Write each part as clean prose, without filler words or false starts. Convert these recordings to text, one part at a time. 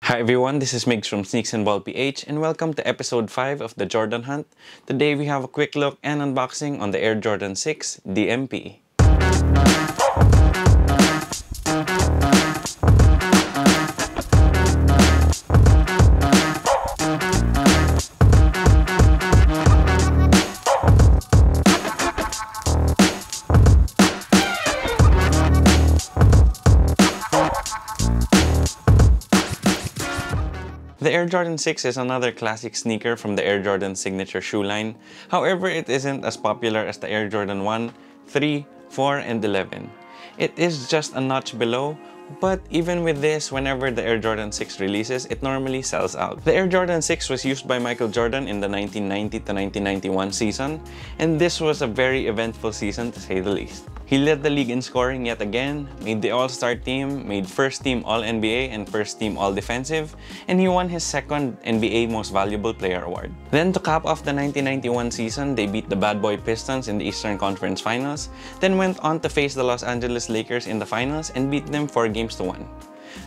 Hi everyone, this is Migs from Sneaks and Ball PH and welcome to episode 5 of the Jordan Hunt. Today we have a quick look and unboxing on the Air Jordan 6 DMP. The Air Jordan 6 is another classic sneaker from the Air Jordan signature shoe line. However, it isn't as popular as the Air Jordan 1, 3, 4, and 11. It is just a notch below, but even with this, whenever the Air Jordan 6 releases, it normally sells out. The Air Jordan 6 was used by Michael Jordan in the 1990 to 1991 season, and this was a very eventful season to say the least. He led the league in scoring yet again, made the All-Star team, made first team All-NBA and first team All-Defensive, and he won his second NBA Most Valuable Player award. Then to cap off the 1991 season, they beat the Bad Boy Pistons in the Eastern Conference Finals, then went on to face the Los Angeles Lakers in the finals and beat them 4-1.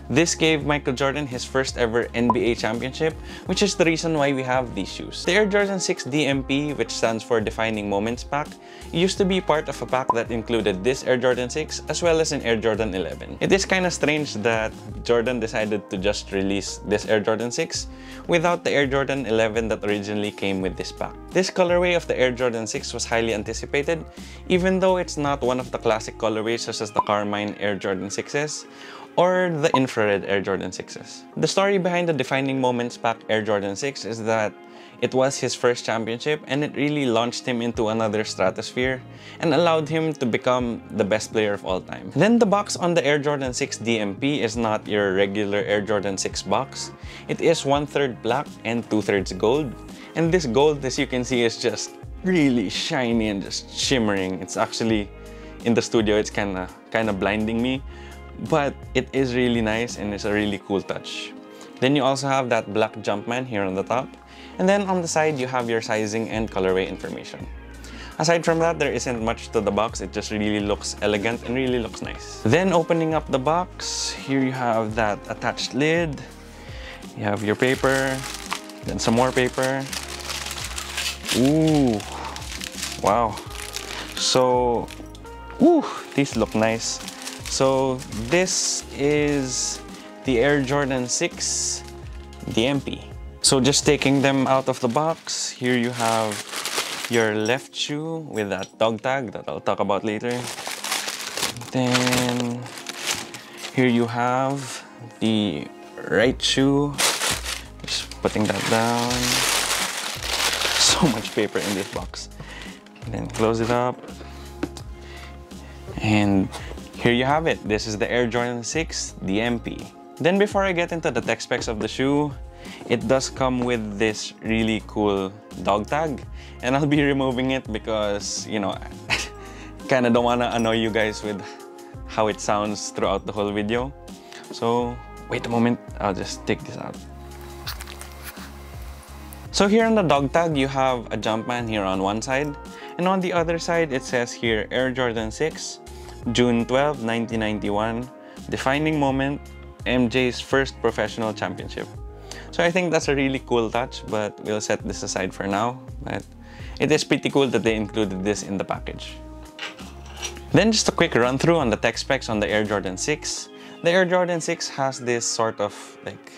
This gave Michael Jordan his first ever NBA championship, which is the reason why we have these shoes. The Air Jordan 6 DMP, which stands for Defining Moments Pack, used to be part of a pack that included this Air Jordan 6 as well as an Air Jordan 11. It is kind of strange that Jordan decided to just release this Air Jordan 6 without the Air Jordan 11 that originally came with this pack. This colorway of the Air Jordan 6 was highly anticipated, even though it's not one of the classic colorways such as the Carmine Air Jordan 6s or the infrared Air Jordan 6s. The story behind the Defining Moments Pack Air Jordan 6 is that it was his first championship and it really launched him into another stratosphere and allowed him to become the best player of all time. Then the box on the Air Jordan 6 DMP is not your regular Air Jordan 6 box. It is 1/3 black and 2/3 gold. And this gold, as you can see, is just really shiny and just shimmering. It's actually, in the studio, it's kind of blinding me. But it is really nice and it's a really cool touch. Then you also have that black Jumpman here on the top. And then on the side, you have your sizing and colorway information. Aside from that, there isn't much to the box. It just really looks elegant and really looks nice. Then opening up the box, here you have that attached lid. You have your paper, then some more paper. Ooh, wow. So, these look nice. So this is the Air Jordan 6 DMP. So just taking them out of the box, here you have your left shoe with that dog tag that I'll talk about later. Then here you have the right shoe. Just putting that down. So much paper in this box. And then close it up. And here you have it. This is the Air Jordan 6 DMP. Then before I get into the tech specs of the shoe, it does come with this really cool dog tag. And I'll be removing it because, you know, I kind of don't want to annoy you guys with how it sounds throughout the whole video. So wait a moment, I'll just take this out. So here on the dog tag, you have a Jumpman here on one side. And on the other side, it says here Air Jordan 6, June 12, 1991, defining moment, MJ's first professional championship. So I think that's a really cool touch, but we'll set this aside for now. But it is pretty cool that they included this in the package. Then just a quick run through on the tech specs on the Air Jordan 6. The Air Jordan 6 has this sort of like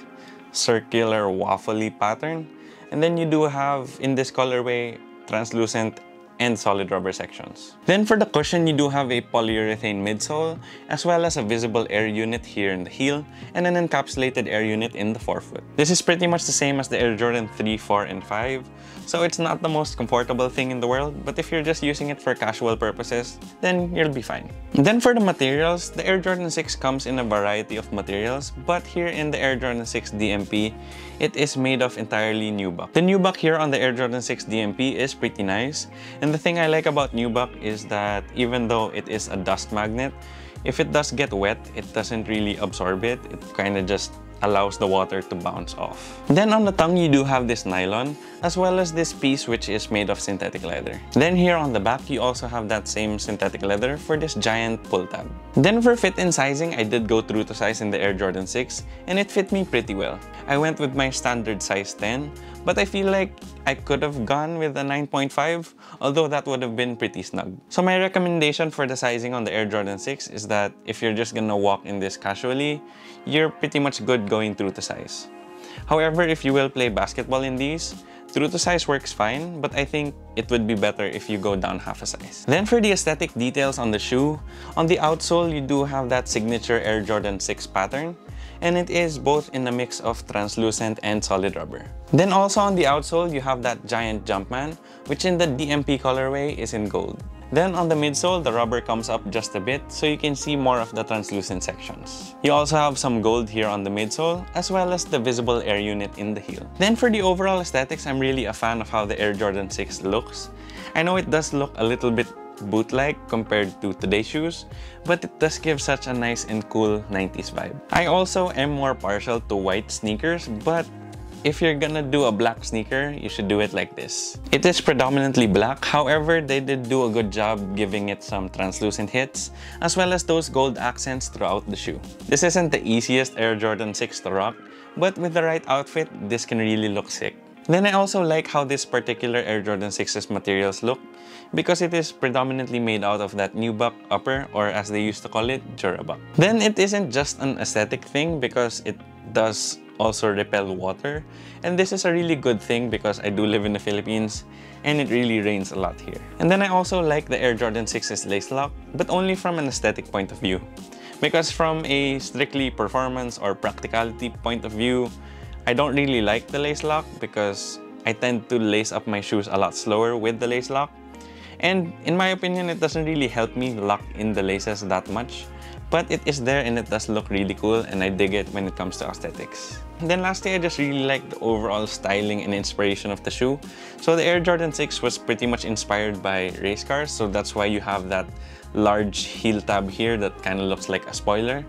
circular waffly pattern. And then you do have, in this colorway, translucent and solid rubber sections. Then for the cushion, you do have a polyurethane midsole, as well as a visible air unit here in the heel, and an encapsulated air unit in the forefoot. This is pretty much the same as the Air Jordan 3, 4, and 5, so it's not the most comfortable thing in the world, but if you're just using it for casual purposes, then you'll be fine. And then for the materials, the Air Jordan 6 comes in a variety of materials, but here in the Air Jordan 6 DMP, it is made of entirely nubuck. The nubuck here on the Air Jordan 6 DMP is pretty nice, and the thing I like about nubuck is that even though it is a dust magnet, if it does get wet, it doesn't really absorb it. It kind of just allows the water to bounce off. Then on the tongue, you do have this nylon, as well as this piece which is made of synthetic leather. Then here on the back, you also have that same synthetic leather for this giant pull tab. Then for fit and sizing, I did go true to size in the Air Jordan 6, and it fit me pretty well. I went with my standard size 10, but I feel like I could have gone with a 9.5, although that would have been pretty snug. So my recommendation for the sizing on the Air Jordan 6 is that if you're just gonna walk in this casually, you're pretty much good going true to size. However, if you will play basketball in these, true to size works fine, but I think it would be better if you go down half a size. Then for the aesthetic details on the shoe, on the outsole, you do have that signature Air Jordan 6 pattern, and it is both in a mix of translucent and solid rubber. Then also on the outsole, you have that giant Jumpman, which in the DMP colorway is in gold. Then on the midsole, the rubber comes up just a bit so you can see more of the translucent sections. You also have some gold here on the midsole, as well as the visible air unit in the heel. Then for the overall aesthetics, I'm really a fan of how the Air Jordan 6 looks. I know it does look a little bit boot-like compared to today's shoes, but it does give such a nice and cool 90s vibe. I also am more partial to white sneakers, but if you're gonna do a black sneaker, you should do it like this. It is predominantly black, however, they did do a good job giving it some translucent hits, as well as those gold accents throughout the shoe. This isn't the easiest Air Jordan 6 to rock, but with the right outfit, this can really look sick. Then I also like how this particular Air Jordan 6's materials look, because it is predominantly made out of that nubuck upper, or as they used to call it, durabuck. Then it isn't just an aesthetic thing, because it does also repel water, and this is a really good thing because I do live in the Philippines and it really rains a lot here. And then I also like the Air Jordan 6's lace lock, but only from an aesthetic point of view, because from a strictly performance or practicality point of view, I don't really like the lace lock because I tend to lace up my shoes a lot slower with the lace lock, and in my opinion, it doesn't really help me lock in the laces that much. But it is there and it does look really cool, and I dig it when it comes to aesthetics. And then lastly, I just really like the overall styling and inspiration of the shoe. So the Air Jordan 6 was pretty much inspired by race cars, so that's why you have that large heel tab here that kind of looks like a spoiler.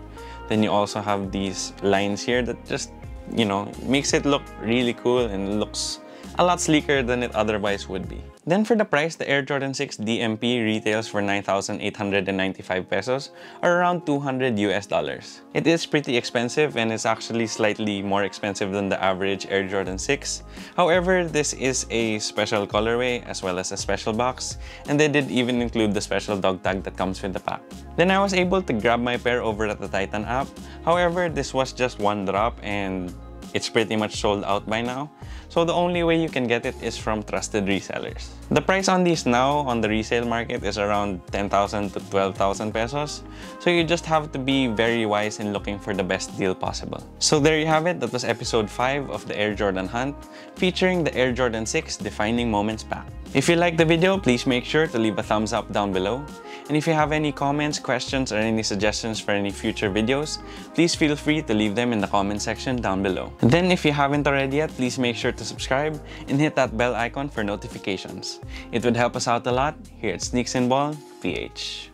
Then you also have these lines here that just, you know, makes it look really cool and looks a lot sleeker than it otherwise would be. Then for the price, the Air Jordan 6 DMP retails for 9,895 pesos, or around $200 US. It is pretty expensive, and it's actually slightly more expensive than the average Air Jordan 6. However, this is a special colorway as well as a special box, and they did even include the special dog tag that comes with the pack. Then I was able to grab my pair over at the Titan app. However, this was just one drop and it's pretty much sold out by now. So the only way you can get it is from trusted resellers. The price on these now on the resale market is around 10,000 to 12,000 pesos. So you just have to be very wise in looking for the best deal possible. So there you have it. That was episode 5 of the Air Jordan Hunt, featuring the Air Jordan 6 Defining Moments pack. If you liked the video, please make sure to leave a thumbs up down below. And if you have any comments, questions, or any suggestions for any future videos, please feel free to leave them in the comment section down below. And then if you haven't already yet, please make sure to subscribe and hit that bell icon for notifications. It would help us out a lot here at Sneaks and Ball PH.